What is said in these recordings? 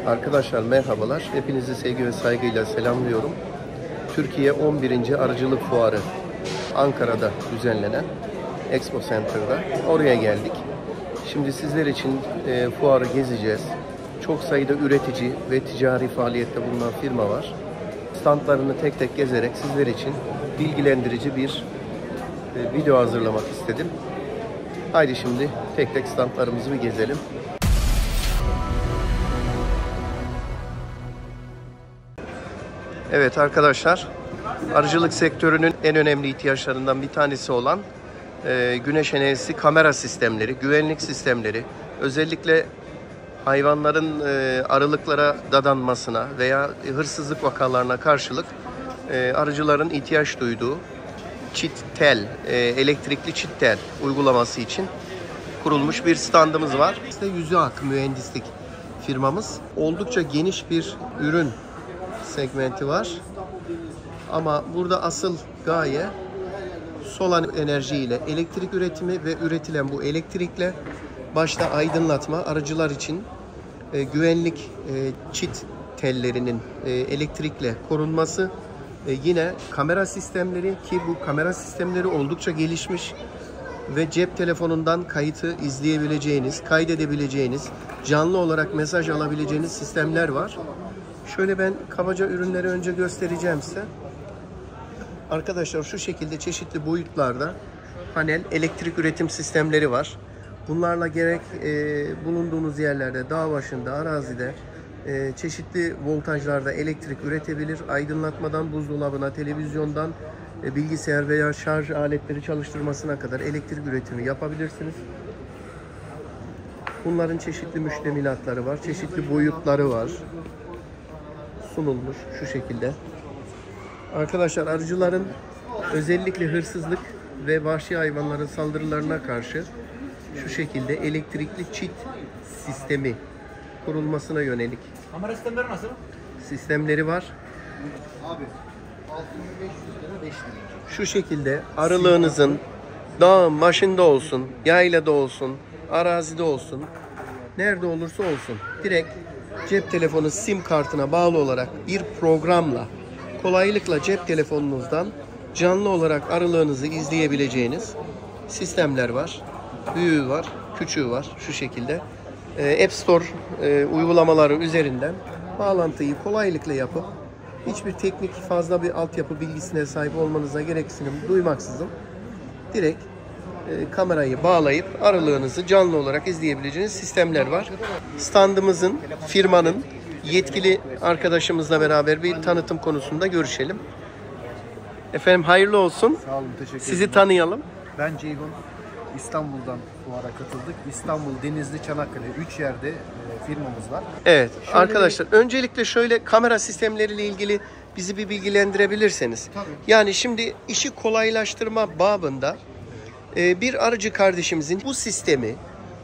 Arkadaşlar merhabalar. Hepinizi sevgi ve saygıyla selamlıyorum. Türkiye 11. Arıcılık Fuarı Ankara'da düzenlenen Expo Center'da. Oraya geldik. Şimdi sizler için fuarı gezeceğiz. Çok sayıda üretici ve ticari faaliyette bulunan firma var. Standlarını tek tek gezerek sizler için bilgilendirici bir video hazırlamak istedim. Haydi şimdi tek tek standlarımızı bir gezelim. Evet arkadaşlar, arıcılık sektörünün en önemli ihtiyaçlarından bir tanesi olan güneş enerjisi kamera sistemleri, güvenlik sistemleri, özellikle hayvanların arılıklara dadanmasına veya hırsızlık vakalarına karşılık arıcıların ihtiyaç duyduğu çit tel, elektrikli çit tel uygulaması için kurulmuş bir standımız var. İşte Yüzüak Mühendislik firmamız. Oldukça geniş bir ürün segmenti var. Ama burada asıl gaye solar enerji ile elektrik üretimi ve üretilen bu elektrikle başta aydınlatma, arıcılar için güvenlik çit tellerinin elektrikle korunması, yine kamera sistemleri ki bu kamera sistemleri oldukça gelişmiş ve cep telefonundan kayıtı izleyebileceğiniz, kaydedebileceğiniz, canlı olarak mesaj alabileceğiniz sistemler var. Şöyle ben kabaca ürünleri önce göstereceğim size. Arkadaşlar şu şekilde çeşitli boyutlarda panel elektrik üretim sistemleri var. Bunlarla gerek bulunduğunuz yerlerde, dağ başında, arazide çeşitli voltajlarda elektrik üretebilir. Aydınlatmadan buzdolabına, televizyondan bilgisayar veya şarj aletleri çalıştırmasına kadar elektrik üretimi yapabilirsiniz. Bunların çeşitli müştemilatları var, çeşitli boyutları var. Sunulmuş şu şekilde. Arkadaşlar arıcıların özellikle hırsızlık ve vahşi hayvanların saldırılarına karşı şu şekilde elektrikli çit sistemi kurulmasına yönelik kamera sistemleri nasıl? Sistemleri var. Abi 6500 lira 5000 lira. Şu şekilde arılığınızın dağın başında olsun, yaylada olsun, arazide olsun, nerede olursa olsun direkt cep telefonu sim kartına bağlı olarak bir programla kolaylıkla cep telefonunuzdan canlı olarak arılığınızı izleyebileceğiniz sistemler var. Büyüğü var, küçüğü var şu şekilde. App Store uygulamaları üzerinden bağlantıyı kolaylıkla yapıp hiçbir teknik fazla bir altyapı bilgisine sahip olmanıza gereksinim duymaksızın direkt kamerayı bağlayıp arılığınızı canlı olarak izleyebileceğiniz sistemler var. Standımızın, firmanın yetkili arkadaşımızla beraber bir tanıtım konusunda görüşelim. Efendim hayırlı olsun. Sağ olun, teşekkür ederim. Sizi tanıyalım. Ben Ceyhun. İstanbul'dan fuara katıldık. İstanbul, Denizli, Çanakkale 3 yerde firmamız var. Evet arkadaşlar öncelikle şöyle kamera sistemleriyle ilgili bizi bir bilgilendirebilirseniz. Tabii. Yani şimdi işi kolaylaştırma babında bir arıcı kardeşimizin bu sistemi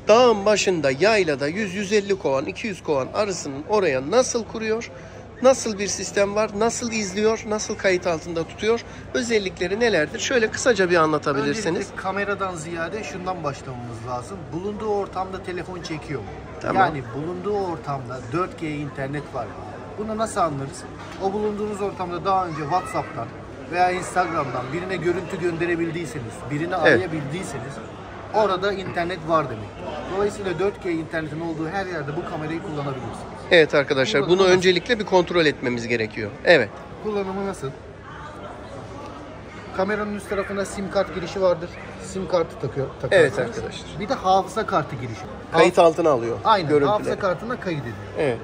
dağın başında, yaylada 100-150 kovan, 200 kovan arısının oraya nasıl kuruyor? Nasıl bir sistem var? Nasıl izliyor? Nasıl kayıt altında tutuyor? Özellikleri nelerdir? Şöyle kısaca bir anlatabilirseniz. Öncelikle kameradan ziyade şundan başlamamız lazım. Bulunduğu ortamda telefon çekiyor mu? Tamam. Yani bulunduğu ortamda 4G internet var mı? Bunu nasıl anlarız? O bulunduğunuz ortamda daha önce WhatsApp'tan veya Instagram'dan birine görüntü gönderebildiyseniz, birini arayabildiyseniz orada internet var demek. Dolayısıyla 4G internetin olduğu her yerde bu kamerayı kullanabilirsiniz. Evet arkadaşlar bunu öncelikle bir kontrol etmemiz gerekiyor. Evet. Kullanımı nasıl? Kameranın üst tarafında sim kart girişi vardır. Sim kartı takarsınız. Evet arkadaşlar. Bir de hafıza kartı girişi. Kayıt altına alıyor. Aynen. Görüntüleri. Hafıza kartına kaydediyor. Evet.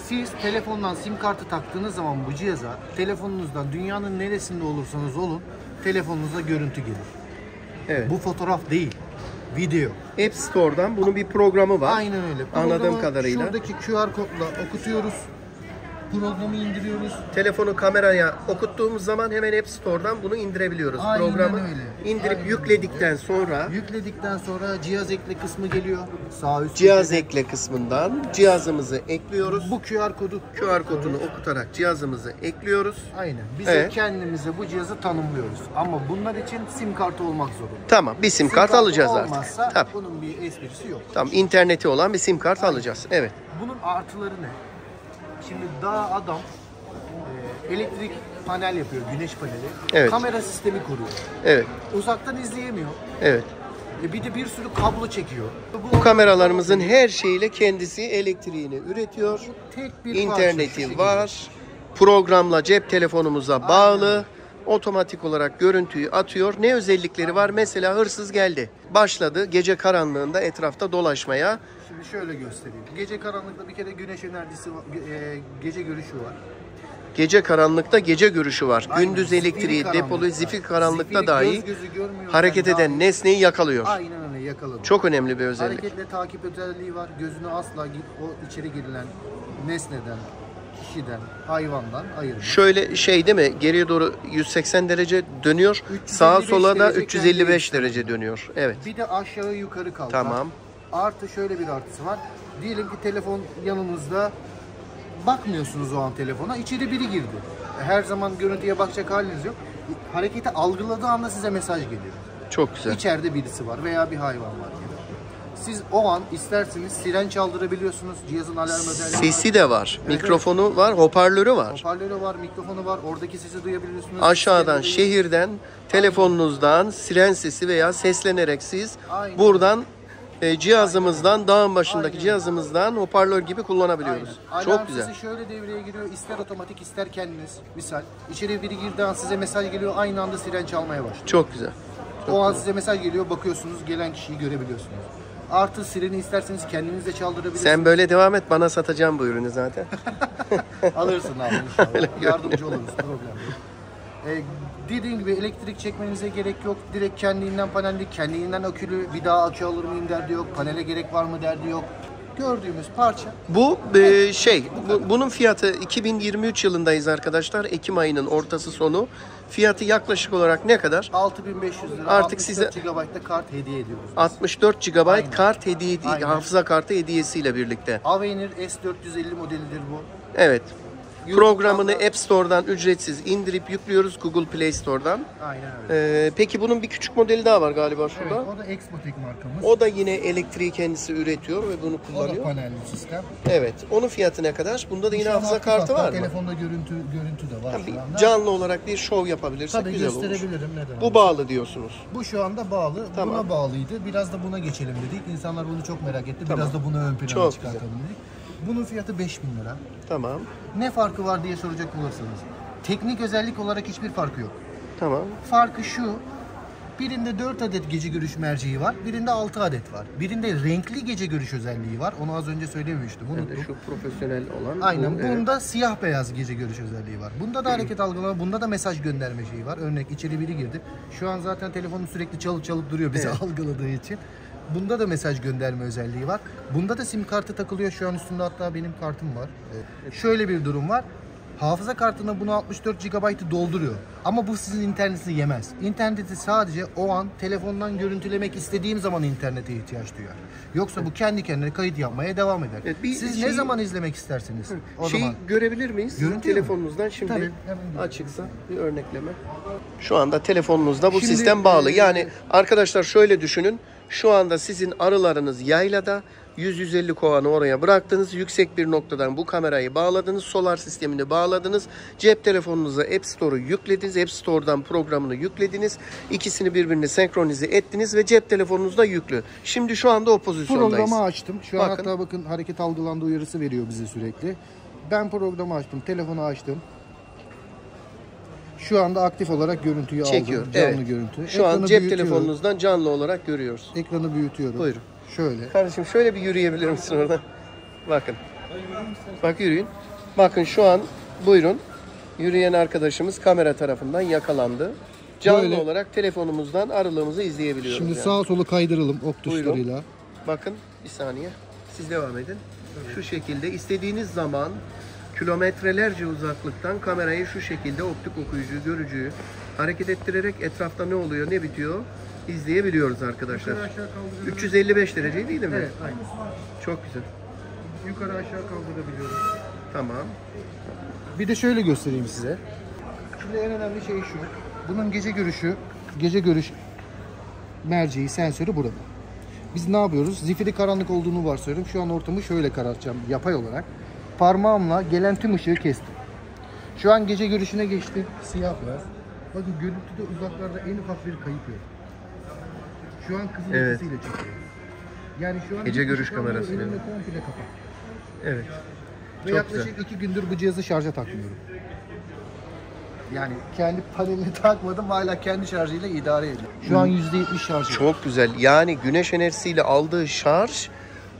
Siz telefondan sim kartı taktığınız zaman bu cihaza telefonunuzdan dünyanın neresinde olursanız olun telefonunuza görüntü gelir. Evet. Bu fotoğraf değil. Video. App Store'dan bunun bir programı var. Aynen öyle. Anladığım kadarıyla. Şuradaki QR kodla okutuyoruz. Programı indiriyoruz. Telefonu kameraya okuttuğumuz zaman hemen App Store'dan bunu indirebiliyoruz. Aynen Programı öyle. indirip Aynen yükledikten sonra Yükledikten sonra cihaz ekle kısmı geliyor. Sağ üst cihaz köşede. ekle kısmından cihazımızı ekliyoruz. Bu QR kodu. QR kodunu okutarak cihazımızı ekliyoruz. Aynen. Biz Evet. kendimize bu cihazı tanımlıyoruz. Ama bunlar için sim kartı olmak zorunda. Tamam, bir sim kart kartı alacağız olmazsa artık. Tamam. bunun bir esprisi yok. Tamam, interneti olan bir sim kart alacağız. Evet. Bunun artıları ne? Şimdi daha adam elektrik panel yapıyor, güneş paneli. Evet. Kamera sistemi kuruyor. Evet. Uzaktan izleyemiyor. Evet. Bir de bir sürü kablo çekiyor. Bu kameralarımızın her şeyiyle kendisi elektriğini üretiyor. tek bir parça şu İnterneti şekilde. var. Programla cep telefonumuza bağlı. Otomatik olarak görüntüyü atıyor. Ne özellikleri var? Mesela hırsız geldi. Başladı gece karanlığında etrafta dolaşmaya. Şimdi şöyle göstereyim. Gece karanlıkta bir kere güneş enerjisi var, gece görüşü var. Gece karanlıkta gece görüşü var. Aynen. Gündüz Zifiri elektriği karanlıkta. depolu zifir karanlıkta Zifiri dahi göz gözü görmüyorken hareket eden dahi- nesneyi yakalıyor. Aynen öyle, yakaladı. Çok önemli bir özellik. Hareketle takip özelliği var. Gözünü asla o içeri girilen nesneden, kişiden, hayvandan ayırmıyor. Şöyle şey değil mi? Geriye doğru 180 derece dönüyor. 355 Sağa sola da derece 355 kendi derece dönüyor. Evet. Bir de aşağı yukarı kalkar. Tamam. Artı şöyle bir artısı var. Diyelim ki telefon yanınızda, bakmıyorsunuz o an telefona, içeri biri girdi. Her zaman görüntüye bakacak haliniz yok. Hareketi algıladığı anda size mesaj geliyor. Çok güzel. İçeride birisi var veya bir hayvan var gibi. Siz o an isterseniz siren çaldırabiliyorsunuz. Cihazın alarm özelliği var. Sesi de var. Mikrofonu var, hoparlörü var. Hoparlörü var, mikrofonu var. Oradaki sesi duyabiliyorsunuz. Aşağıdan, Sesleri- şehirden, telefonunuzdan siren sesi veya seslenerek siz Aynen. buradan cihazımızdan, dağın başındaki Aynen. cihazımızdan hoparlör gibi kullanabiliyoruz. Aynen. Çok Alarm güzel. sesi şöyle devreye giriyor. İster otomatik ister kendiniz. Misal içeri biri girdiği an size mesaj geliyor. Aynı anda siren çalmaya başlıyor. Çok güzel. O an size mesaj geliyor. Bakıyorsunuz, gelen kişiyi görebiliyorsunuz. Artı sireni isterseniz kendiniz de çaldırabilirsiniz. Sen böyle devam et, bana satacağım bu ürünü zaten. Alırsın abi inşallah. Yardımcı oluruz. Problem yok. Dediğim gibi elektrik çekmenize gerek yok. Direkt kendiliğinden panelli, kendiliğinden akülü. Bir daha akü alır mıyım derdi yok. Panele gerek var mı derdi yok. Gördüğümüz parça. Bu bunun fiyatı 2023 yılındayız arkadaşlar. Ekim ayının ortası sonu. Fiyatı yaklaşık olarak ne kadar? 6500 lira. Artık size 64 GB'da kart hediye ediyoruz. 64 GB Aynen. kart hediye, Aynen. hafıza kartı hediyesiyle birlikte. Avenir S450 modelidir bu. Evet. YouTube'dan Programını da- App Store'dan ücretsiz indirip yüklüyoruz, Google Play Store'dan. Aynen öyle. Peki bunun bir küçük modeli daha var galiba şurada. Evet, o da Exmotek markamız. O da yine elektriği kendisi üretiyor ve bunu O da kullanıyor. panelli sistem. Evet. Onun fiyatı ne kadar? Bunda da yine Şu an hafıza aktif, kartı hatta var mı? Telefonda görüntü de var Bir şu anda. canlı olarak bir şov yapabilirsek Tabii güzel olur. gösterebilirim, neden Bu olmasın. bağlı diyorsunuz. Bu şu anda bağlı. Tamam. Buna bağlıydı. Biraz da buna geçelim dedik. İnsanlar bunu çok merak etti. Tamam. Biraz da bunu ön plana Çok çıkartalım dedik. Bunun fiyatı 5000 lira. Tamam. Ne farkı var diye soracak olursanız. Teknik özellik olarak hiçbir farkı yok. Tamam. Farkı şu. Birinde 4 adet gece görüş merceği var. Birinde 6 adet var. Birinde renkli gece görüş özelliği var. Onu az önce söylememiştim. Ben de Unuttum. şu profesyonel olan. Aynen. bu, evet. Bunda siyah beyaz gece görüş özelliği var. Bunda da hareket algılama, bunda da mesaj gönderme şeyi var. Örnek içeri biri girdi. Şu an zaten telefonum sürekli çalıp duruyor bizi Evet. algıladığı için. Bunda da mesaj gönderme özelliği var. Bunda da sim kartı takılıyor. Şu an üstünde hatta benim kartım var. Şöyle bir durum var. Hafıza kartına bunu 64 GB'ı dolduruyor. Ama bu sizin internetinizi yemez. İnterneti sadece o an telefondan görüntülemek istediğim zaman internete ihtiyaç duyar. Yoksa bu kendi kendine kayıt yapmaya devam eder. Evet, bir Siz şey- ne zaman izlemek isterseniz o Şeyi zaman. görebilir miyiz? Sizin Görüntü mü? telefonunuzdan şimdi Tabii, hemen görelim. açıksa bir örnekleme. Şu anda telefonunuzda bu Şimdi, sistem bağlı. Yani arkadaşlar şöyle düşünün. Şu anda sizin arılarınız yaylada. 100-150 kovanı oraya bıraktınız. Yüksek bir noktadan bu kamerayı bağladınız. Solar sistemini bağladınız. Cep telefonunuza App Store'u yüklediniz. App Store'dan programını yüklediniz. İkisini birbirine senkronize ettiniz ve cep telefonunuzda yüklü. Şimdi şu anda o pozisyondayız. Programı açtım. Şu an Bakın. hatta bakın hareket algılandı uyarısı veriyor bize sürekli. Ben programı açtım. Telefonu açtım. Şu anda aktif olarak görüntüyü Çekiyor. aldım. Canlı Evet. görüntü. Şu an Ekranı cep büyütüyorum. telefonunuzdan canlı olarak görüyoruz. Ekranı büyütüyorum. Buyurun. Şöyle. Kardeşim şöyle bir yürüyebilir misin orada? Bakın. Bak yürüyün. Bakın şu an buyurun. Yürüyen arkadaşımız kamera tarafından yakalandı. Canlı Böyle. olarak telefonumuzdan arılığımızı izleyebiliyoruz. Şimdi yani. sağa sola kaydıralım ok Buyurun. tuşlarıyla. Bakın bir saniye. Siz devam edin. Şu şekilde istediğiniz zaman kilometrelerce uzaklıktan kamerayı şu şekilde optik okuyucu, görücüyü hareket ettirerek etrafta ne oluyor, ne bitiyor izleyebiliyoruz arkadaşlar. Yukarı aşağı kaldırabiliyoruz. 355 derece değil mi? Evet, aynen. Çok güzel. Yukarı aşağı kaldırabiliyoruz. Tamam. Bir de şöyle göstereyim size. Şimdi en önemli şey şu. Bunun gece görüş merceği, sensörü burada. Biz ne yapıyoruz? Zifiri karanlık olduğunu varsayıyorum. Şu an ortamı şöyle karartacağım yapay olarak. parmağımla gelen tüm ışığı kestim. Şu an gece görüşüne geçti. Siyah beyaz. Bakın görüntüde uzaklarda en ufak bir kayıp yok. Şu an kızıl Evet. ışığıyla çekiyor. Yani şu an Gece görüş ışıklar kamerası elimle değil mi? komple kapat. Evet. Ve Çok yaklaşık 2 gündür bu cihazı şarja takmıyorum. Yani kendi panelini takmadım, hala kendi şarjıyla idare ediyor. Şu an %70 şarjı. Çok güzel. Yani güneş enerjisiyle aldığı şarj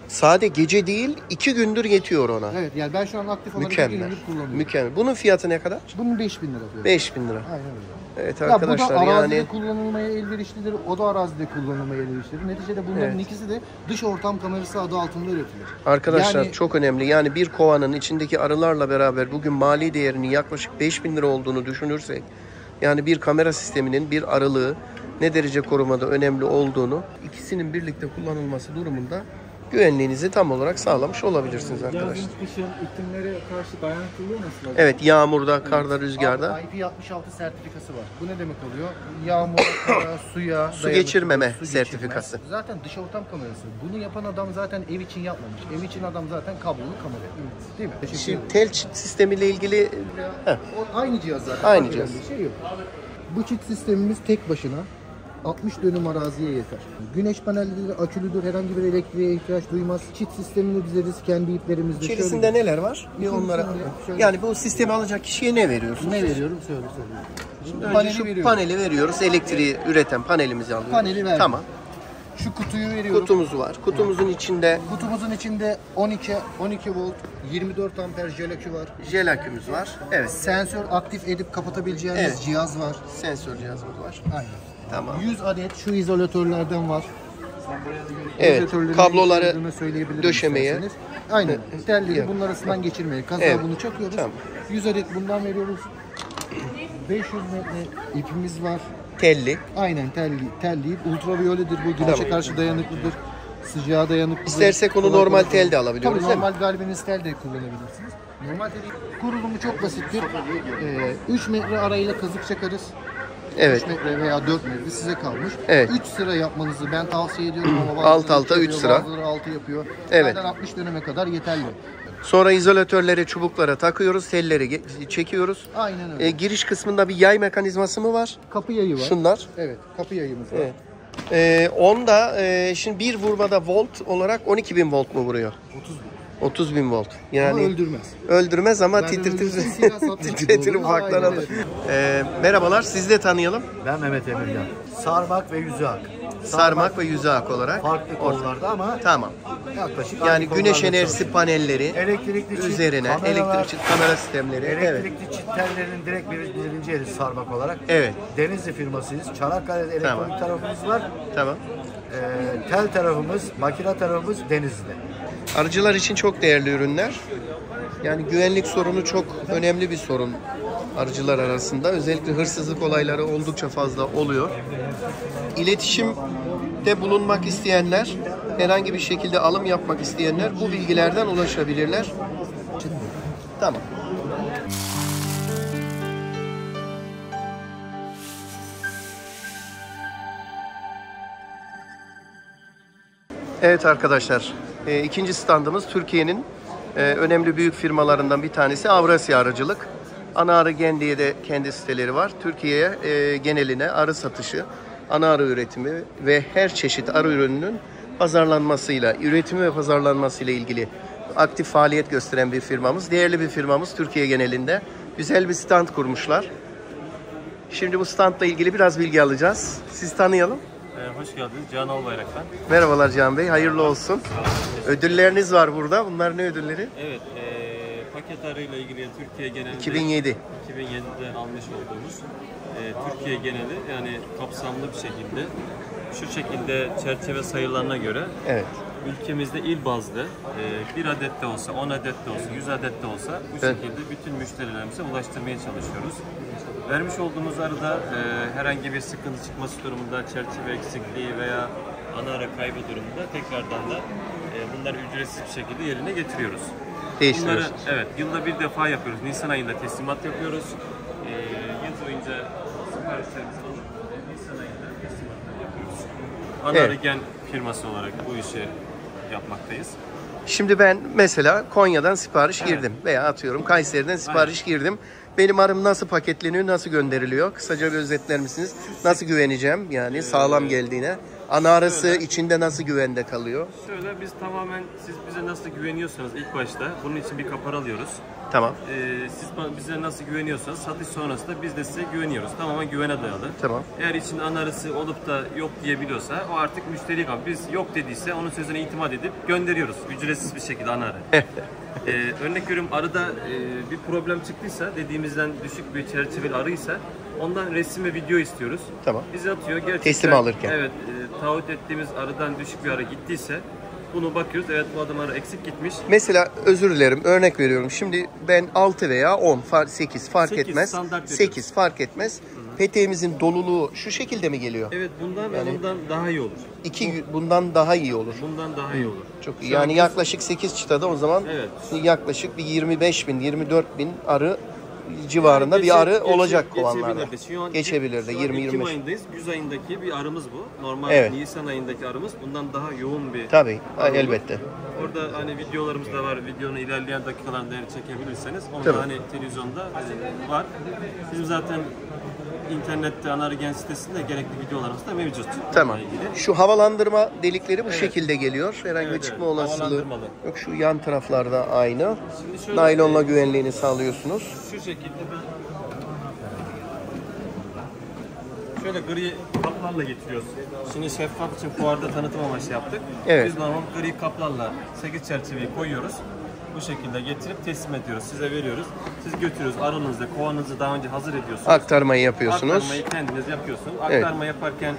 sade gece değil 2 gündür yetiyor ona. Evet, yani ben şu an aktif olarak 2 Mükemmel. gündür kullanıyorum. Mükemmel. Bunun fiyatı ne kadar? Bunun 5.000 lira diyor. 5.000 lira. Aynen öyle. Evet Ya bu arkadaşlar da arazide yani kullanılmaya elverişlidir, o da arazide kullanılmaya elverişlidir. Neticede bunların Evet. ikisi de dış ortam kamerası adı altında üretilir. arkadaşlar Yani- çok önemli. Yani bir kovanın içindeki arılarla beraber bugün mali değerinin yaklaşık 5.000 lira olduğunu düşünürsek, yani bir kamera sisteminin bir arılığı ne derece korumada önemli olduğunu, ikisinin birlikte kullanılması durumunda güvenliğinizi tam olarak sağlamış olabilirsiniz arkadaşlar. Yazın, kışın iklimlere karşı dayanıklılığı nasıl acaba? Evet, yağmurda, karda, rüzgarda IP66 sertifikası var. Bu ne demek oluyor? Yağmur, kara, suya su dayanıklı, geçirmeme su sertifikası. geçirmez. Zaten dış ortam kamerası. Bunu yapan adam zaten ev için yapmamış. Ev için adam zaten kablolu kamera. Değil mi? Şimdi tel çit sistemiyle ilgili O aynı cihaz zaten. Aynı Fark cihaz. eden bir şey yok. Bu çift sistemimiz tek başına 60 dönüm araziye yeter. Güneş panelleri akülüdür, herhangi bir elektriğe ihtiyaç duymaz. Çift sistemini dizeriz kendi iplerimizle. içerisinde neler var? Bir İçerisinde onlara. şöyle- Yani bu sistemi alacak kişiye ne veriyorsunuz? Ne veriyorum? Söyle. Önce Paneli şu veriyorum. paneli veriyoruz. Elektriği üreten panelimizi alıyoruz. Paneli verdim. Tamam. Şu kutuyu veriyorum. Kutumuz var. Kutumuzun içinde Kutumuzun içinde 12 volt, 24 amper jel akü var. jel akümüz var. Evet. Sensör aktif edip kapatabileceğimiz Evet. cihaz var. Sensör cihazımız var. Aynen. Tamam. 100 adet şu izolatörlerden var. Evet. İzolatörlerin ne işe Kabloları yaradığını söyleyebilirim döşemeye. isterseniz. Aynen. Telleri Yok. bunun arasından geçirmeye. Kaza Evet. bunu çakıyoruz. Tamam. 100 adet bundan veriyoruz. 500 metre ipimiz var. telli. Aynen telli. Ultraviyoledir bu. Güneşe Tamam. karşı dayanıklıdır. Sıcağa dayanıklıdır. İstersek onu Kolay normal kolay- tel de alabiliyoruz, Tabii değil mi? normal galvaniz tel de kullanabilirsiniz. Normal tel kurulumu çok basittir. 3 metre arayla kazık çakarız. Evet. 3 metre veya 4 metre size kalmış. Evet. 3 sıra yapmanızı ben tavsiye ediyorum ama Alt bazıları alta iki 3 yapıyor, sıra. Bazıları 6 yapıyor. Evet. Zaten 60 döneme kadar yeterli. Sonra izolatörleri çubuklara takıyoruz. Telleri çekiyoruz. Aynen öyle. Giriş kısmında bir yay mekanizması mı var? Kapı yayı var. Şunlar. Evet, kapı yayımız var. Evet. Onda şimdi bir vurmada volt olarak 12.000 volt mu vuruyor? 30.000 volt. Yani Ama öldürmez. öldürmez ama Zaten titretir, öldürse silah satmış gibi titretir olur. ufaktan Aynen alır. Merhabalar, sizi de tanıyalım. Ben Mehmet Emirgan. Sarmak ve yüzü ak. Sarmak ve yüzü ak olarak. Farklı konularda ama Tamam. yaklaşık Yani aynı güneş konularda enerjisi çalışıyoruz. panelleri Elektrikli çift üzerine kameralar, elektrik çift kamera sistemleri. Evet. elektrikli çift tellerinin direkt birinci eli sarmak olarak. Evet. Denizli firmasıyız. Çanakkale'de elektronik Tamam. tarafımız var. Tamam. Tel tarafımız, makine tarafımız Denizli'de. Arıcılar için çok değerli ürünler. Yani güvenlik sorunu çok önemli bir sorun arıcılar arasında. Özellikle hırsızlık olayları oldukça fazla oluyor. İletişimde bulunmak isteyenler, herhangi bir şekilde alım yapmak isteyenler bu bilgilerden ulaşabilirler. Tamam. Evet arkadaşlar, ikinci standımız Türkiye'nin önemli büyük firmalarından bir tanesi Avrasya Arıcılık. Ana Arı Gendi'ye de kendi siteleri var. Türkiye'ye geneline arı satışı, ana arı üretimi ve her çeşit arı ürününün pazarlanmasıyla, üretimi ve pazarlanmasıyla ilgili aktif faaliyet gösteren bir firmamız. Değerli bir firmamız Türkiye genelinde. Güzel bir stand kurmuşlar. Şimdi bu standla ilgili biraz bilgi alacağız. Sizi tanıyalım. Hoş geldiniz. Cihan Albayrak ben. Merhabalar Can Bey, hayırlı olsun. Ödülleriniz var burada. Bunlar ne ödülleri? Evet, paket arıyla ilgili Türkiye genelinde 2007. 2007'de almış olduğumuz Türkiye geneli yani kapsamlı bir şekilde şu şekilde çerçeve sayılarına göre Evet. ülkemizde il bazlı bir adet de olsa, 10 adet de olsa, 100 adet de olsa bu Evet. şekilde bütün müşterilerimize ulaştırmaya çalışıyoruz. Vermiş olduğumuz arıda herhangi bir sıkıntı çıkması durumunda, çerçeve eksikliği veya ana ara kaybı durumunda tekrardan da bunları ücretsiz bir şekilde yerine getiriyoruz. Bunları Değiştiriyorsunuz. evet yılda bir defa yapıyoruz. Nisan ayında teslimat yapıyoruz. Yıl boyunca siparişlerimizi alıp Nisan ayında teslimatlar yapıyoruz. Ana Evet. Arı Gen firması olarak bu işi yapmaktayız. Şimdi ben mesela Konya'dan sipariş girdim veya atıyorum Kayseri'den sipariş girdim. Benim arım nasıl paketleniyor, nasıl gönderiliyor? Kısaca bir özetler misiniz? Nasıl güveneceğim yani sağlam geldiğine? Ana arısı içinde nasıl güvende kalıyor? Şöyle biz tamamen siz bize nasıl güveniyorsanız ilk başta bunun için bir kapar alıyoruz. Tamam. Siz bize nasıl güveniyorsanız satış sonrasında biz de size güveniyoruz. Tamamen güvene dayalı. Tamam. Eğer içinde ana arısı olup da yok diyebiliyorsa o artık müşteri kalıyor. Biz yok dediyse onun sözüne itimat edip gönderiyoruz. Ücretsiz bir şekilde ana arı. Örnek veriyorum arıda bir problem çıktıysa dediğimizden düşük bir çerçeveli arıysa ondan resim ve video istiyoruz. Tamam. Bize atıyor. Gerçekten, Teslim alırken. Evet. Taahhüt ettiğimiz arıdan düşük bir arı gittiyse bunu bakıyoruz. Evet bu adam arı eksik gitmiş. Mesela özür dilerim örnek veriyorum. Şimdi ben 6 veya 10, 8 fark 8 etmez. standart 8 fark etmez. Peteğimizin doluluğu şu şekilde mi geliyor? Evet bundan ve bundan daha iyi olur. Bundan daha iyi olur. Bundan daha iyi olur. Çok iyi. Şu an Yani biz- yaklaşık 8 çıtada o zaman Evet. yaklaşık bir 25 bin, 24 bin arı civarında bir arı olacak kovanlarda. geçebilirdi. Şu an Geçebilirdi. şu an 20-25. Ekim ayındayız. Güz ayındaki bir arımız bu. Normal Evet. Nisan ayındaki arımız bundan daha yoğun bir Tabii arı olur. elbette. Orada hani videolarımız da var. Videonun ilerleyen dakikalarında eğer çekebilirseniz onu Tabii. da hani televizyonda var. Bizim zaten internette Anargen sitesinde gerekli videolarımız da mevcut. Tamam. bununla ilgili. Şu havalandırma delikleri bu şekilde geliyor. Herhangi bir Evet, çıkma evet. olasılığı Havalandırmalı. yok. Şu yan taraflarda aynı. Şimdi şöyle, Naylonla güvenliğini sağlıyorsunuz. Şu şekilde şöyle gri kaplarla getiriyoruz. Şimdi şeffaf için fuarda tanıtım amaçlı yaptık. Evet. Biz normal gri kaplarla 8 çerçeveyi koyuyoruz. Bu şekilde getirip teslim ediyoruz. Size veriyoruz. Siz götürüyoruz. Arınızı, kovanınızı daha önce hazır ediyorsunuz. Aktarmayı yapıyorsunuz. Aktarmayı kendiniz yapıyorsunuz. Evet. Aktarma yaparken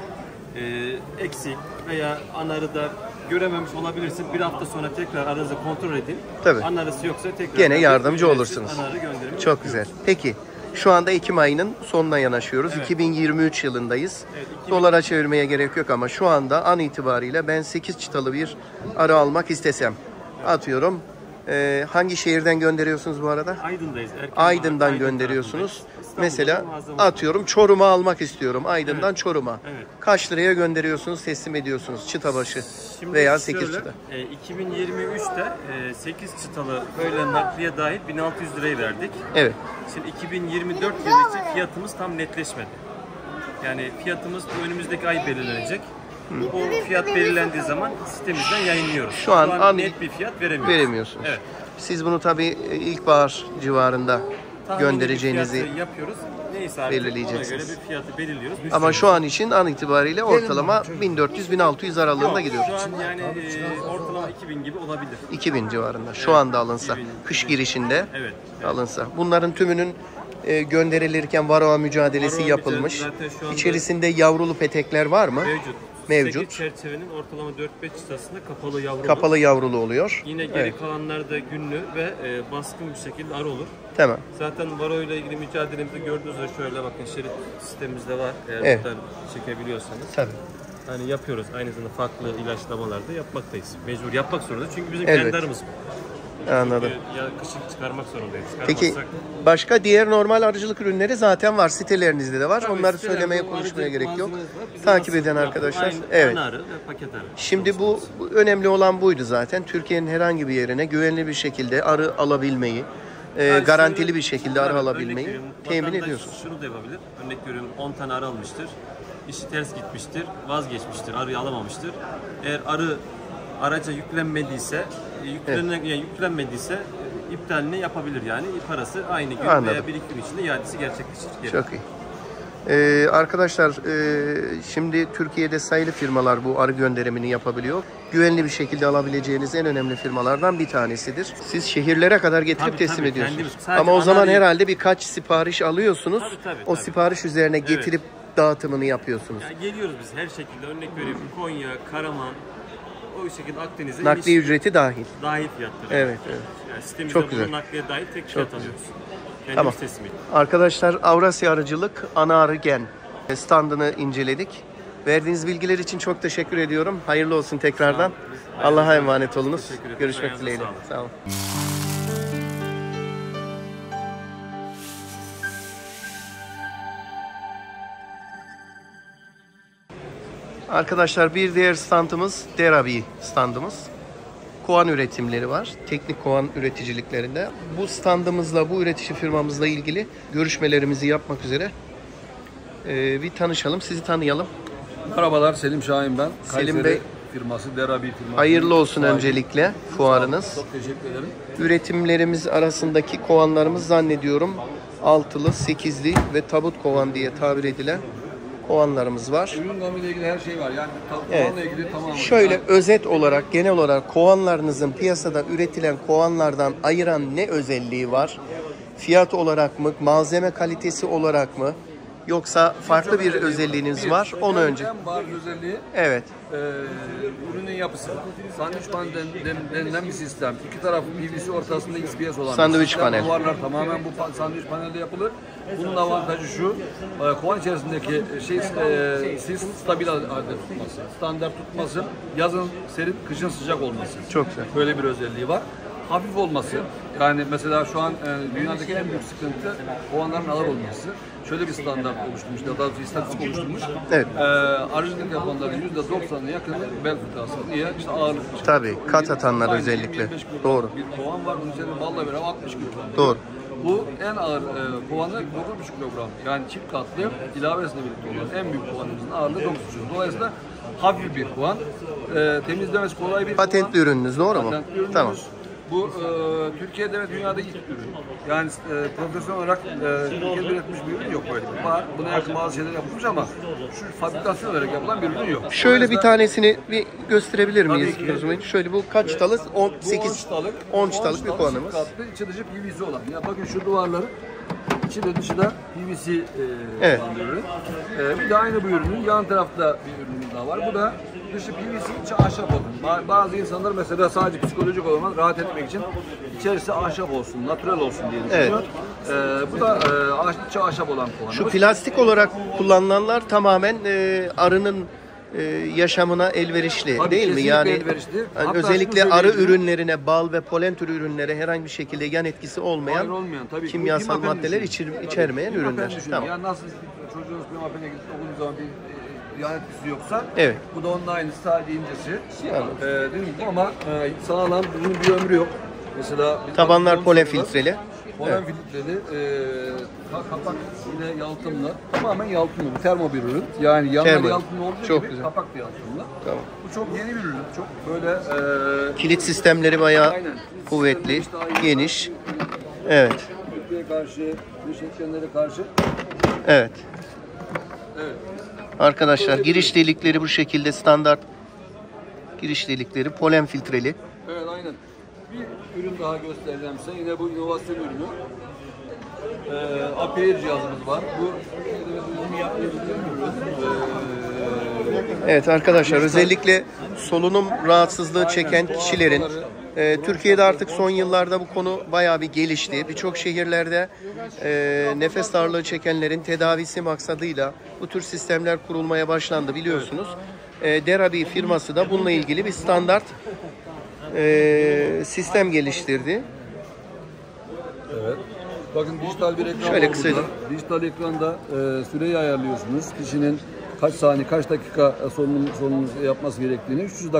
eksik veya anarıda görememiş olabilirsin. Bir hafta sonra tekrar arınızı kontrol edin. Tabii. Anarısı yoksa tekrar Gene yardımcı ücretsiz olursunuz. anarı gönderimi Çok güzel. Peki şu anda Ekim ayının sonuna yanaşıyoruz. Evet. 2023 yılındayız. Evet, Dolara çevirmeye gerek yok ama şu anda an itibariyle ben 8 çıtalı bir arı almak istesem. Atıyorum. Hangi şehirden gönderiyorsunuz bu arada? Aydın'dayız. Aydın'dan Aydın gönderiyorsunuz. tarafındayız. İstanbul'da Mesela mağazamız atıyorum Çorum'a almak istiyorum. Aydın'dan Çorum'a. Evet. Kaç liraya gönderiyorsunuz, teslim ediyorsunuz çıta başı Şimdi veya 8 şöyle, çıta? 2023'te 8 çıtalı böyle nakliye dahil 1600 lirayı verdik. Evet. Şimdi 2024 yılı için fiyatımız tam netleşmedi. Yani fiyatımız bu önümüzdeki ay belirlenecek. O fiyat belirlendiği zaman sitemizden yayınlıyoruz. Şu an net bir fiyat veremiyoruz. Veremiyorsunuz. Evet. Siz bunu tabii ilkbahar civarında Tahmini bir göndereceğinizi fiyatı yapıyoruz. Neyse artık ona göre belirleyeceksiniz. bir fiyatı belirliyoruz. ama şu an için an itibariyle ortalama 1400-1600 aralığında gidiyor. Şu an yani ortalama 2000 gibi olabilir. 2000 civarında şu anda alınsa, 2000. kış girişinde Evet. alınsa. Bunların tümünün gönderilirken varroa mücadelesi Varroa yapılmış. mücadelesi zaten şu anda- İçerisinde yavrulu petekler var mı? Mevcut. Mevcut. 8 çerçevenin ortalama 4-5 çıtasında kapalı yavrulu. Kapalı yavrulu oluyor. Yine geri Evet, kalanlar da günlü ve baskın bir şekilde arı olur. tamam. Zaten varo ile ilgili mücadelemizi gördüğünüz üzere şöyle bakın şerit sistemimizde var. Eğer Evet. buradan çekebiliyorsanız. Tabii. Hani yapıyoruz. Aynı zamanda farklı ilaçlamalar da yapmaktayız. Mecbur yapmak zorundayız. Çünkü bizim Evet. kendi arımız. Anladım. Ya kışın çıkarmak zorundayız. Peki Çıkarmazsak- başka diğer normal arıcılık ürünleri zaten var. Sitelerinizde de var. Tabii Onları sitelerde söylemeye, bu konuşmaya arıcılık gerek yok. malzememiz var. Bizim Takip nasıl eden yaptığımız arkadaşlar. aynı Evet. ana arı ve paket arı. Şimdi bu önemli olan buydu zaten. Türkiye'nin herhangi bir yerine güvenli bir şekilde arı alabilmeyi, Yani garantili şöyle- bir şekilde arı Tabii, alabilmeyi örnek veriyorum, temin vatandaş ediyorsunuz. Şunu da yapabilir. Örnek veriyorum 10 tane arı almıştır. İşi ters gitmiştir, vazgeçmiştir, arıyı alamamıştır. Eğer arı araca yüklenmediyse, yüklenmediyse iptalini yapabilir yani. Parası aynı gün Anladım. veya bir iki gün içinde iadesi gerçekleşir. Geri. Çok iyi. Arkadaşlar şimdi Türkiye'de sayılı firmalar bu arı gönderimini yapabiliyor. Güvenli bir şekilde alabileceğiniz en önemli firmalardan bir tanesidir. Siz şehirlere kadar getirip Tabii, teslim tabii, ediyorsunuz. kendimiz. Sadece Ama o zaman anarıyı- herhalde birkaç sipariş alıyorsunuz. Tabii, O tabii. sipariş üzerine getirip dağıtımını yapıyorsunuz. Yani geliyoruz biz her şekilde örnek veriyorum Konya, Karaman, o şekilde Akdeniz'e Nakliye ücreti dahil. dahil fiyatları. Evet, evet. Yani sitemizde Çok Çok güzel. güzel. Nakliye dahil tek fiyat alıyoruz. Kendimiz Tamam. teslim ediyoruz. Arkadaşlar Avrasya Arıcılık Ana Arı Gen standını inceledik. Verdiğiniz bilgiler için çok teşekkür ediyorum. Hayırlı olsun tekrardan. Sağ olun. Biz Allah'a ayrıca emanet olunuz. teşekkür ederiz. Görüşmek Ayağınıza dileğiyle. sağlık. Sağ olun. Arkadaşlar bir diğer standımız Derabi standımız. kovan üretimleri var. Teknik kovan üreticiliklerinde. Bu standımızla, bu üretici firmamızla ilgili görüşmelerimizi yapmak üzere bir tanışalım, sizi tanıyalım. Merhabalar, Selim Şahin ben. Selim Kayseri Bey, firması, Derabi firması. hayırlı olsun sahibi. öncelikle fuarınız. Çok teşekkür ederim. Üretimlerimiz arasındaki kovanlarımız zannediyorum altılı, 8'li ve tabut kovan diye tabir edilen kovanlarımız var. Ürün gamıyla ilgili her şey var. Yani Evet. kovanla ilgili tamamı. Şöyle Yani özet olarak, genel olarak kovanlarınızın piyasada üretilen kovanlardan ayıran ne özelliği var? Fiyat olarak mı, malzeme kalitesi olarak mı? Yoksa farklı bir özelliğiniz var? Onu önce. En bariz özelliği Evet. ürünün yapısı. Sandviç panel denilen bir sistem. İki tarafı PVC ortasında XPS olan Sandviç bir sistem. panel. Duvarlar tamamen bu sandviç panelde yapılır. Bunun avantajı şu, kovan içerisindeki sis stabil halde tutması, standart tutması, yazın serin, kışın sıcak olması. Çok güzel. Böyle bir özelliği var. Hafif olması, yani mesela şu an dünyadaki en büyük sıkıntı kovanların ağır olması. Şöyle bir standart oluşturmuş, daha doğrusu istatistik oluşturmuş. Evet. Arıcılık yapanların %90'ına yakını bel fıtığı. Niye? İşte ağırlık. Tabii, kat atanlar Aynen, özellikle. 25 kilo Doğru. Bir kovan var, bunun içerisinde balla beraber 60 kilo. Doğru. Bu en ağır kovanlar 9,5 kilogram. Yani çift katlı ilavesine birlikte olan en büyük kovanımızın ağırlığı 9,5 kilo. Dolayısıyla hafif bir kovan. Temizlemesi kolay bir Patentli kovan. ürününüz doğru mu? Patentli ürünümüz. Tamam. Bu Türkiye'de ve dünyada ilk ürün. Yani profesyonel olarak Türkiye'de üretmiş bir ürün yok böyle. Var. Buna yakın bazı şeyler yapılmış ama şu fabrikasyon olarak yapılan bir ürün yok. Şöyle bir tanesini bir gösterebilir miyiz? Tabii ki. Şöyle bu kaç çıtalı? 18 çıtalık, 10 çıtalık bir kovanımız. Katlı, içi dışı PVC olan. Ya bakın şu duvarları içi de dışı da PVC Evet. olan bir ürün. Bir de aynı bu ürünün yan tarafta bir ürünümüz daha var. Bu da dışı PVC, içi ahşap olan. Bazı insanlar mesela sadece psikolojik olarak rahat etmek için içerisi ahşap olsun, natural olsun diye düşünüyor. Bu da içi ahşap olan kovanımız. Şu plastik olarak kullanılanlar tamamen arının yaşamına elverişli Tabii, değil mi? kesinlikle Yani elverişli. Hatta özellikle şunu arı söyleyebilirim. ürünlerine, bal ve polen türü ürünlere herhangi bir şekilde yan etkisi olmayan, Hayır, olmayan, tabii. kimyasal Pimapen maddeler düşünün. içermeyen Pimapen ürünler. düşünün. Tamam. Yani nasıl çocuğunuz pimapen'e gidip okuduğu zaman bir yan etkisi yoksa, Evet. bu da onun aynısı, sadece incesi. Evet. Değil mi? Ama sağlam, bunun bir ömrü yok. Mesela Tabanlar polen filtreli. Polen Evet. filtreli, kapak yine yalıtımlı. Tamamen yalıtımlı. Bu termo bir ürün. Yani yanları Termo. yalıtımlı olduğu Çok gibi güzel. kapak da yalıtımlı. Tamam. Bu çok yeni bir ürün. Çok böyle Kilit sistemleri bayağı aynen. kuvvetli, İşte aynı- geniş. Evet. Türkiye'ye karşı, dış etkenlere karşı. Evet. Evet. Arkadaşlar giriş delikleri bu şekilde standart giriş delikleri polen filtreli. Evet, aynen. Bir ürün daha göstereceğim size. Yine bu inovasyon ürünü. APR cihazımız var. Bu Evet arkadaşlar özellikle solunum rahatsızlığı çeken kişilerin Türkiye'de artık son yıllarda bu konu bayağı bir gelişti. Birçok şehirlerde nefes darlığı çekenlerin tedavisi maksadıyla bu tür sistemler kurulmaya başlandı biliyorsunuz. Derabi firması da bununla ilgili bir standart sistem geliştirdi. Evet. Bakın dijital bir ekran Şöyle var kısaca. burada. Dijital ekranda süreyi ayarlıyorsunuz. Kişinin kaç saniye, kaç dakika solunum yapması gerektiğini. 300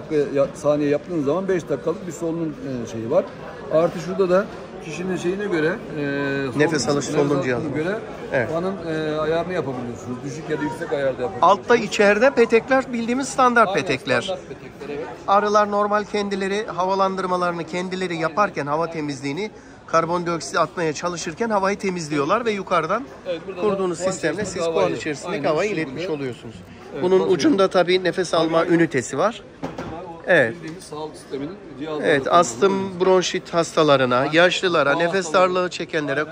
saniye yaptığınız zaman 5 dakikalık bir solunum şeyi var. Artı şurada da kişinin şeyine göre Nefes alış solunum cihazı. göre Evet. fanın ayarını yapabiliyorsunuz. Düşük ya da yüksek ayarda yapabiliyorsunuz. Altta içeride petekler bildiğimiz standart Aynen, petekler. standart petekler, evet. Arılar normal kendileri havalandırmalarını kendileri yaparken hava temizliğini karbondioksit atmaya çalışırken havayı temizliyorlar ve yukarıdan Evet, burada kurduğunuz da kovan sistemle siz içerisindeki kovan havayı, içerisindeki aynen havayı şu iletmiş şekilde. oluyorsunuz. Evet, Bunun basıyor. ucunda tabii nefes alma ünitesi var. Evet. Bildiğimiz sağlık sisteminin cihazları. Evet, astım, bronşit hastalarına, yaşlılara, nefes darlığı çekenlere,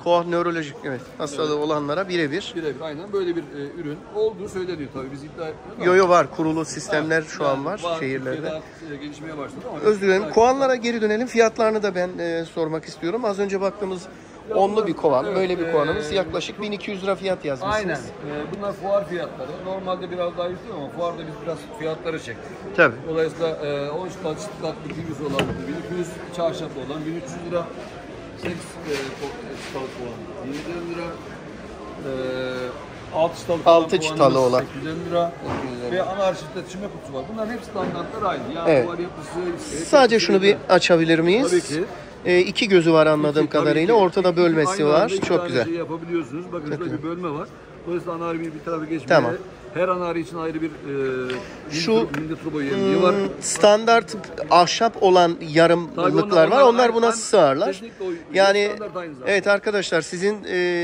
koah nörolojik evet, hastalığı olanlara birebir. Birebir aynen böyle bir ürün olduğu söyleniyor tabii, biz iddia etmiyoruz. Yo var, kurulu sistemler şu an var şehirlerde. Türkiye'de gelişmeye başladı ama. Özür dilerim. Kovanlara geri dönelim. Fiyatlarını da ben sormak istiyorum. Az önce baktığımız onlu bir kovan. Evet, Böyle bir kovanımız yaklaşık 1200 lira fiyat yazmışsınız. Aynen. Bunlar fuar fiyatları. Normalde biraz daha yüksek ama fuarda biz biraz fiyatları çektik. Tabii. Dolayısıyla 13 katlı PVC olan 1200 çarşaflı olan 1300 lira 8 çıtalık olan 700 lira 6 çıtalı, Altı çıtalı olan. 850 lira. Ve ana arşivletişme kutusu var. Bunların hepsi standartlar aynı. Yani Evet. duvar yapısı, Sadece şunu bir açabilir miyiz? Tabii ki. İki gözü var anladığım kadarıyla. Ortada bölmesi Aynı var. anda iki Çok tane güzel. Şey yapabiliyorsunuz. Bakın şurada bir bölme var. Dolayısıyla ana arı bir tarafa geçmeye. Tamam. Her ana arı için ayrı bir Şu, mini turbo yemliği var. Standart ahşap olan yarımlıklar var. Onlar buna sığarlar. Kesinlikle o Yani standart aynı zaten. evet arkadaşlar, sizin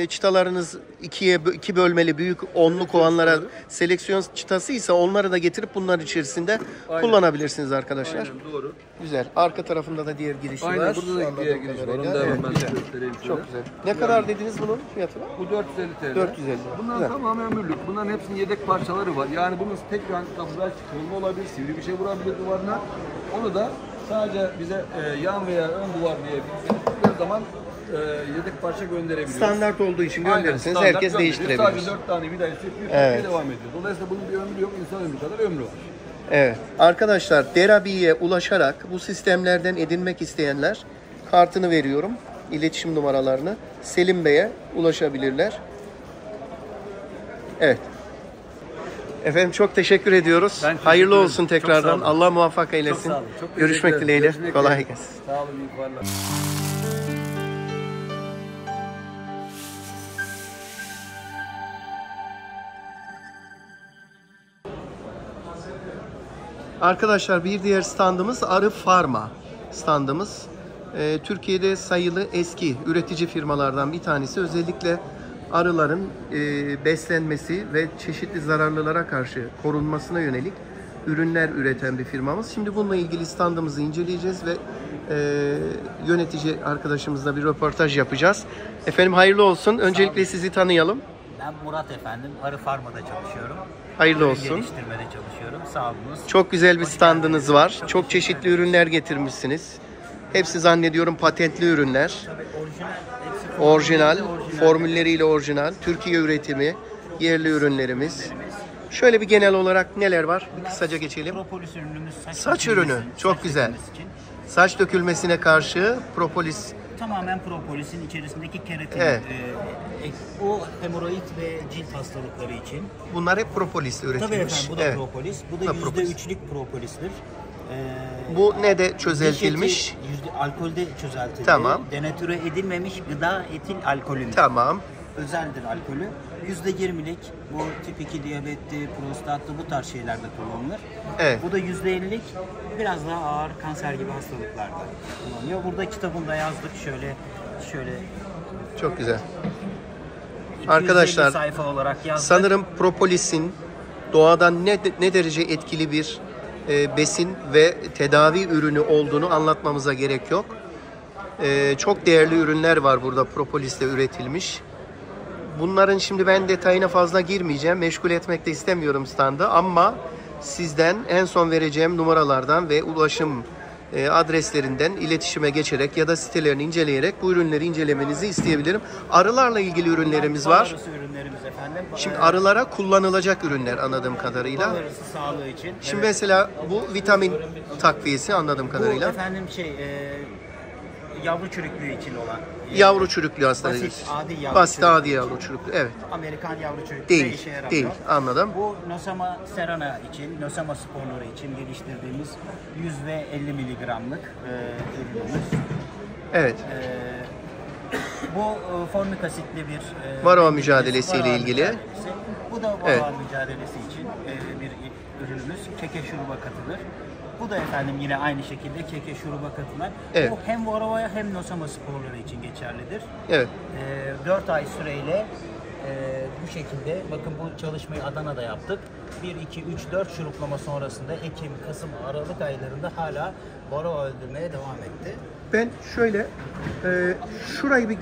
çıtalarınız iki bölmeli büyük onluk olanlara seleksiyon çıtası ise onları da getirip bunların içerisinde Aynen. kullanabilirsiniz arkadaşlar. Aynen doğru. Güzel. Arka tarafında da diğer girişi Aynen var. burada da Anladığım diğer giriş var. Onu kadarıyla. da hemen Evet, ben güzel. size göstereyim şöyle. Çok güzel. Ne kadar dediniz bunun fiyatına? Bu 450 TL. 450. Bunlar Güzel. tamamen ömürlük. Bunların hepsinin yedek parçaları var. Yani bunun tek bir belki kırılma olabilir, sivri bir şey vurabilir duvarına. Onu da sadece bize yan veya ön duvar diye her zaman yedek parça gönderebiliyoruz. Standart olduğu için Aynen, gönderirseniz standart herkes gönderiyor. değiştirebilir. Sadece 4 tane vidayı söküyor, Evet. devam ediyor. Dolayısıyla bunun bir ömrü yok. İnsan ömrü kadar ömrü var. Evet. Arkadaşlar, Derabi'ye ulaşarak bu sistemlerden edinmek isteyenler kartını veriyorum. İletişim numaralarını Selim Bey'e ulaşabilirler. Evet. Efendim çok teşekkür ediyoruz. Ben teşekkür Hayırlı ederim. olsun Çok sağ tekrardan. olun. Allah muvaffak eylesin. Çok sağ olun. Çok Görüşmek teşekkür dileğiyle. ederim. Kolay Görüşmek gelsin. üzere. Sağ olun. İyi varlar. Arkadaşlar, bir diğer standımız Arı Pharma standımız. Türkiye'de sayılı eski üretici firmalardan bir tanesi. Özellikle arıların beslenmesi ve çeşitli zararlılara karşı korunmasına yönelik ürünler üreten bir firmamız. Şimdi bununla ilgili standımızı inceleyeceğiz ve yönetici arkadaşımızla bir röportaj yapacağız. Efendim hayırlı olsun. Öncelikle sizi tanıyalım. Ben Murat efendim. Arı Pharma'da çalışıyorum. Hayırlı Ürün olsun. geliştirmede çalışıyorum. Sağ olunuz. Çok güzel bir Hoş standınız geldiniz. var. Çok Çok teşekkür çeşitli ederim. ürünler getirmişsiniz. Hepsi zannediyorum patentli ürünler. Tabii hepsi Orijinal, orijinal. formülleriyle orijinal, Türkiye üretimi, yerli ürünlerimiz. Şöyle bir genel olarak neler var? Bir kısaca geçelim. Propolis ürünümüz Saç dökülmesi- ürünü, çok saç güzel. dökülmesi için. Saç dökülmesine karşı propolis. Tamamen propolisin içerisindeki keratin. Evet. O hemoroid ve cilt hastalıkları için. Bunlar hep propolisle Tabii üretilmiş. efendim bu da Evet. propolis. Bu Bu da da propolis. %3'lük propolistir. Bu ne de çözeltilmiş? Alkolde çözeltildi. Tamam. Denatüre edilmemiş gıda etil alkolündür. Tamam. Özeldir alkolü. %20'lik bu tip 2 diyabetli, prostatlı bu tarz şeylerde kullanılır. Evet. Bu da %50'lik biraz daha ağır kanser gibi hastalıklarda kullanılıyor. Burada kitabında yazdık şöyle Çok güzel. 250 Arkadaşlar, sayfa olarak yazdık. sanırım propolisin doğadan ne derece etkili bir besin ve tedavi ürünü olduğunu anlatmamıza gerek yok. Çok değerli ürünler var burada propolisle üretilmiş. Bunların şimdi ben detayına fazla girmeyeceğim. Meşgul etmek de istemiyorum standı ama sizden en son vereceğim numaralardan ve ulaşım adreslerinden iletişime geçerek ya da sitelerini inceleyerek bu ürünleri incelemenizi isteyebilirim. Arılarla ilgili ürünlerimiz Bal var. arısı ürünlerimiz efendim. Şimdi arılara kullanılacak ürünler anladığım Bal kadarıyla. arısı sağlığı için. Şimdi mesela bu vitamin takviyesi anladığım Bu kadarıyla. efendim yavru çürüklüğü için olan. Yavru çürüklüğü aslında. Basit, adi yavru Basit, çürüklüğü. adi yavru çürüklüğü. Evet. Amerikan yavru çürüklüğü Değil. işe yaramıyor. Değil. Anladım. Bu Nosema serana için, Nosema sporları için geliştirdiğimiz 100 ve 50 miligramlık ürünümüz. Evet. Bu formik asitli bir Varroa mücadelesiyle varroa ilgili. mücadelesi. Bu da varroa Evet. mücadelesi için bir ürünümüz. Keke şuruba katıdır. Bu da efendim yine aynı şekilde keke şuruba katılan. Evet. Bu hem varroa hem Nosema sporları için geçerlidir. Evet. 4 ay süreyle bu şekilde, bakın bu çalışmayı Adana'da yaptık. 1, 2, 3, 4 şuruplama sonrasında Ekim, Kasım, Aralık aylarında hala varroa öldürmeye devam etti. Ben şöyle şurayı bir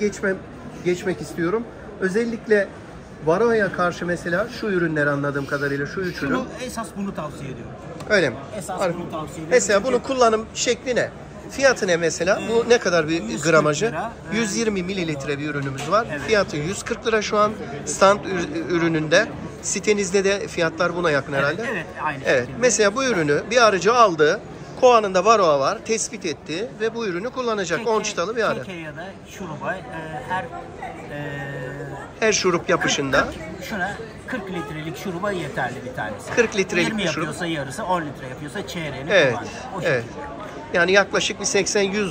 geçmek istiyorum. Özellikle varroa'ya karşı mesela şu ürünler anladığım kadarıyla şu üç ürün. Esas bunu tavsiye ediyorum. Öyle mi? Esas bunu tavsiye ediyorum. Mesela Çünkü bunun kullanım şekli ne? Fiyatı ne mesela? Bu ne kadar bir 140 gramajı? lira. 120 mililitre bir ürünümüz var. Evet. Fiyatı 140 lira şu an stand ürününde. Sitenizde de fiyatlar buna yakın herhalde. Evet, aynı Evet. şekilde. Mesela bu ürünü bir arıcı aldı. Kovanında Varroa var, tespit etti ve bu ürünü kullanacak. 10 çıtalı bir arı. Keke ya da şuruba Her şurup yapışında. şuna 40 litrelik şuruba yeterli bir tanesi. 40 litrelik 20 bir şurup. yapıyorsa yarısı, 10 litre yapıyorsa çeyreğini Evet, kullanacak. O evet. şekilde. Yani yaklaşık bir 80-100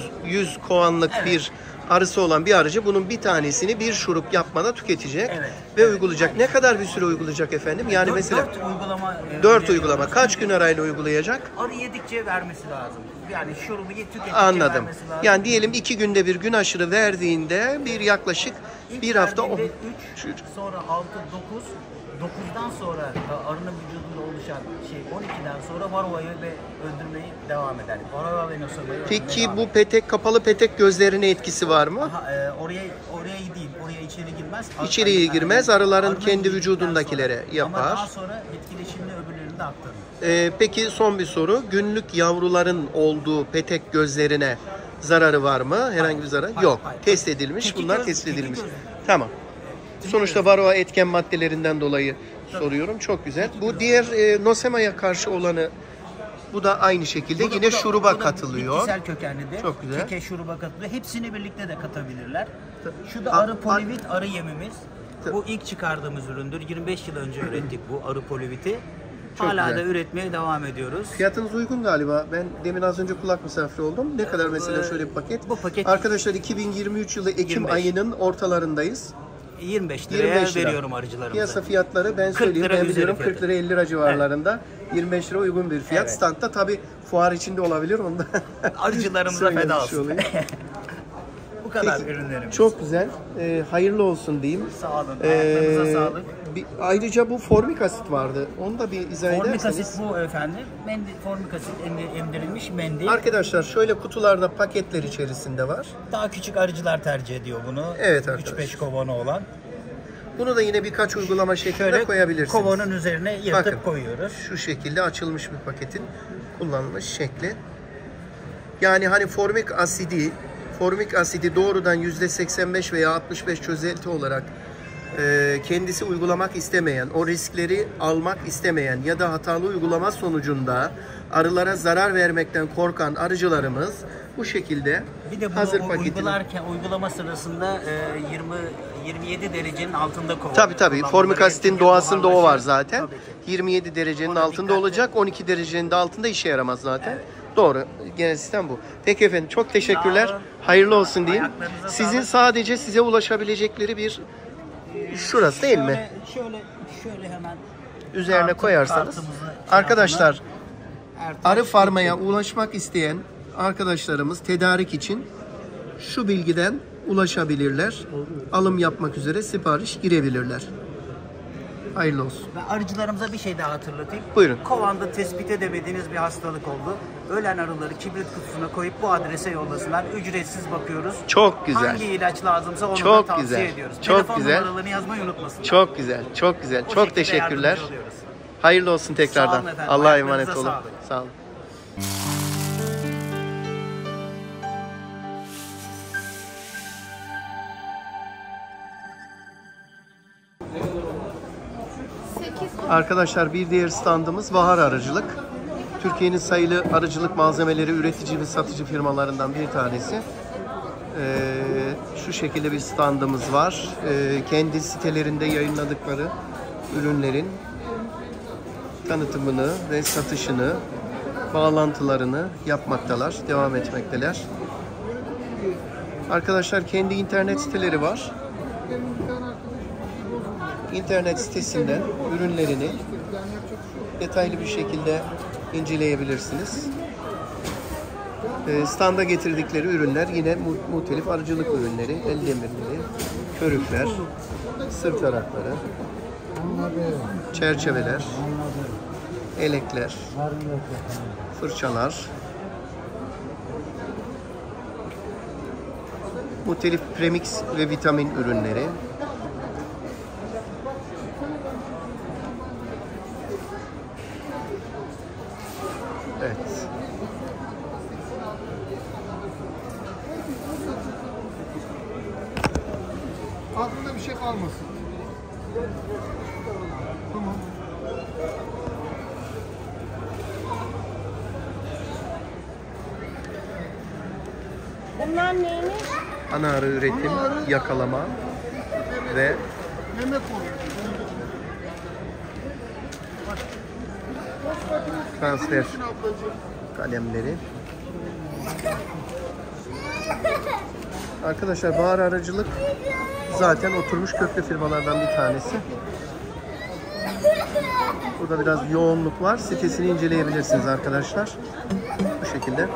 kovanlık bir arısı olan bir arıcı bunun bir tanesini bir şurup yapmada tüketecek Evet. ve uygulayacak. Ne kadar bir süre uygulayacak efendim? Yani mesela 4 uygulama. 4 uygulama. Kaç gün arayla uygulayacak? Arı yedikçe vermesi lazım. Yani şurubu tükettikçe Anladım. vermesi lazım. Yani diyelim 2 günde bir gün aşırı verdiğinde bir yaklaşık İlk bir hafta verdiğinde 3, sonra 6, 9. 9'dan sonra arının vücudunda oluşan 12'den sonra Varroa'yı ve öldürmeyi devam eder. Varroa ve Nosoga'yı Peki bu petek, kapalı petek gözlerine etkisi var mı? oraya değil, oraya içeri girmez. İçeriye girmez, arıların kendi yedikten vücudundakilere sonra. yapar. Ama daha sonra etkileşimli öbürlerini de aktarır. Peki son bir soru. Günlük yavruların olduğu petek gözlerine zararı var mı? Herhangi bir zarar? Yok. hayır. Test edilmiş. Teki Bunlar göz- test teki edilmiş. göz. Tamam. Sonuçta Varroa etken maddelerinden dolayı soruyorum. Çok güzel. Bu diğer Nosema'ya karşı olanı, bu da aynı şekilde Bu da- yine bu da- şuruba bu da katılıyor. Bitkisel kökenlidir. Çok güzel. Keke şuruba katılıyor. Hepsini birlikte de katabilirler. Şu da A- arı polivit, arı yemimiz. Ta- Bu ilk çıkardığımız üründür. 25 yıl önce ürettik bu arı poliviti. Çok Hala güzel. da üretmeye devam ediyoruz. Fiyatınız uygun galiba. Ben demin az önce kulak misafiri oldum. Ne kadar mesela şöyle bir paket? Bu paket- Arkadaşlar 2023 yılı Ekim 25. ayının ortalarındayız. 25 liraya 25 lira. veriyorum arıcılarımıza. Piyasa fiyatları ben 40 söyleyeyim. lira Ben üzeri biliyorum 40 fiyatı. lira 50 lira civarlarında. 25 lira uygun bir fiyat. Evet. Standta tabii fuar içinde olabilir onda. Arıcılarımıza feda Söylemiş olsun. olayım. Bu kadar Peki, ürünlerimiz. çok güzel. Hayırlı olsun diyeyim. Sağ olun. Ayaklarınıza sağlık. Ayrıca bu formik asit vardı. Onu da bir izah Formik ederseniz. asit bu efendim. Formik asit emdirilmiş mendil. Arkadaşlar şöyle kutularda paketler içerisinde var. Daha küçük arıcılar tercih ediyor bunu. Evet arkadaşlar. 3-5 kovanı olan. Bunu da yine birkaç uygulama şeklinde Şöyle koyabilirsiniz. kovanın üzerine yırtıp Bakın, koyuyoruz. şu şekilde açılmış bir paketin kullanılmış şekli. Yani hani formik asidi doğrudan %85 veya 65 çözelti olarak kendisi uygulamak istemeyen, o riskleri almak istemeyen ya da hatalı uygulama sonucunda arılara zarar vermekten korkan arıcılarımız bu şekilde Bir de bunu hazır paketini... uygulama sırasında 27 derecenin altında kovan. Tabii formik asitin doğasında o var zaten. Tabii ki. 27 derecenin Ona altında dikkatli. olacak. 12 derecenin de altında işe yaramaz zaten. Evet. Doğru. Genel sistem bu. Peki efendim, çok teşekkürler. Sağ olun. Hayırlı olsun diyeyim. Ayaklarınıza Sizin sağlık. sadece size ulaşabilecekleri bir şurası değil mi? Şöyle hemen Üzerine koyarsanız. kartımızı Arkadaşlar, Ertaş arı farmaya ulaşmak isteyen arkadaşlarımız tedarik için şu bilgiden ulaşabilirler. Alım yapmak üzere sipariş girebilirler. Hayırlı olsun. Ve arıcılarımıza bir şey daha hatırlatayım. Buyurun. Kovanda tespit edemediğiniz bir hastalık oldu. Ölen arıları kibrit kutusuna koyup bu adrese yollasınlar. Ücretsiz bakıyoruz. Çok güzel. Hangi ilaç lazımsa onu Çok da tavsiye güzel. ediyoruz. Çok Telefon güzel. numaralarını yazmayı unutmasınlar. Çok güzel, çok güzel. O Çok şekilde teşekkürler. yardımcı oluyoruz. Hayırlı olsun tekrardan. Sağ olun efendim. Allah'a Ayaklarınıza emanet olun. sağlık. Sağ olun. Arkadaşlar, bir diğer standımız Bahar Arıcılık. Türkiye'nin sayılı arıcılık malzemeleri üretici ve satıcı firmalarından bir tanesi. Şu şekilde bir standımız var. Kendi sitelerinde yayınladıkları ürünlerin tanıtımını ve satışını, bağlantılarını yapmaktalar, devam etmekteler. Arkadaşlar, kendi internet siteleri var. İnternet sitesinden ürünlerini detaylı bir şekilde inceleyebilirsiniz. Standa getirdikleri ürünler yine muhtelif arıcılık ürünleri, el demirleri, körükler, sırt tarakları, çerçeveler, elekler, fırçalar, muhtelif premix ve vitamin ürünleri, evet. Aklında bir şey kalmasın. Tamam. Bunlar neymiş? Ana arı üretim, yakalama ve transfer kalemleri. Arkadaşlar Bahar Arıcılık zaten oturmuş köklü firmalardan bir tanesi. Burada biraz yoğunluk var. Sitesini inceleyebilirsiniz arkadaşlar. Bu şekilde.